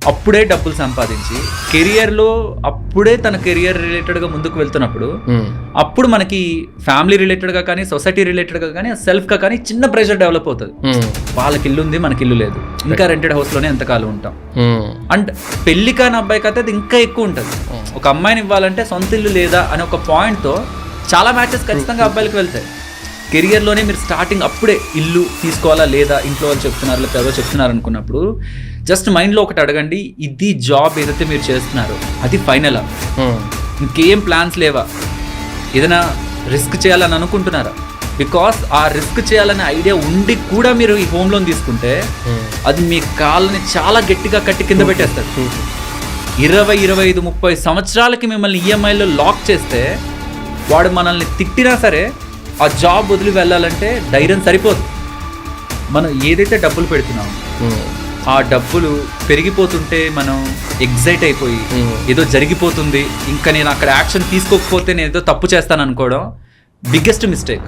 అప్పుడే డబ్బులు సంపాదించి కెరియర్లో అప్పుడే తన కెరియర్ రిలేటెడ్గా ముందుకు వెళ్తున్నప్పుడు అప్పుడు మనకి ఫ్యామిలీ రిలేటెడ్గా కానీ సొసైటీ రిలేటెడ్గా కానీ సెల్ఫ్గా కానీ చిన్న ప్రెషర్ డెవలప్ అవుతుంది. వాళ్ళకి ఇల్లు ఉంది, మనకి ఇల్లు లేదు, ఇంకా రెంటెడ్ హౌస్లోనే ఎంతకాలం ఉంటాం. అండ్ పెళ్లి కాని అబ్బాయికి అయితే అది ఇంకా ఎక్కువ ఉంటుంది. ఒక అమ్మాయిని ఇవ్వాలంటే సొంత ఇల్లు లేదా అనే ఒక పాయింట్తో చాలా మ్యాచెస్ ఖచ్చితంగా అబ్బాయిలకు వెళ్తాయి. కెరియర్లోనే మీరు స్టార్టింగ్ అప్పుడే ఇల్లు తీసుకోవాలా లేదా, ఇంట్లో వాళ్ళు చెప్తున్నారు లేదా ఎవరో చెప్తున్నారు అనుకున్నప్పుడు జస్ట్ మైండ్లో ఒకటి అడగండి, ఇది జాబ్ ఏదైతే మీరు చేస్తున్నారో అది ఫైనలా, ఇంకేం ప్లాన్స్ లేవా, ఏదైనా రిస్క్ చేయాలని అనుకుంటున్నారా? బికాస్ ఆ రిస్క్ చేయాలనే ఐడియా ఉండి కూడా మీరు ఈ హోమ్ లోన్ తీసుకుంటే అది మీ కాళ్ళని చాలా గట్టిగా కట్టి కింద పెట్టేస్తారు. 20, 25, 30 సంవత్సరాలకి మిమ్మల్ని ఈఎంఐలో లాక్ చేస్తే వాడు మనల్ని తిట్టినా సరే ఆ జాబ్ వదిలి వెళ్ళాలంటే ధైర్యం సరిపోదు. మనం ఏదైతే డబ్బులు పెడుతున్నామో ఆ డబ్బులు పెరిగిపోతుంటే మనం ఎగ్జైట్ అయిపోయి ఏదో జరిగిపోతుంది, ఇంకా నేను అక్కడ యాక్షన్ తీసుకోకపోతే నేను ఏదో తప్పు చేస్తాను అనుకోవడం బిగ్గెస్ట్ మిస్టేక్.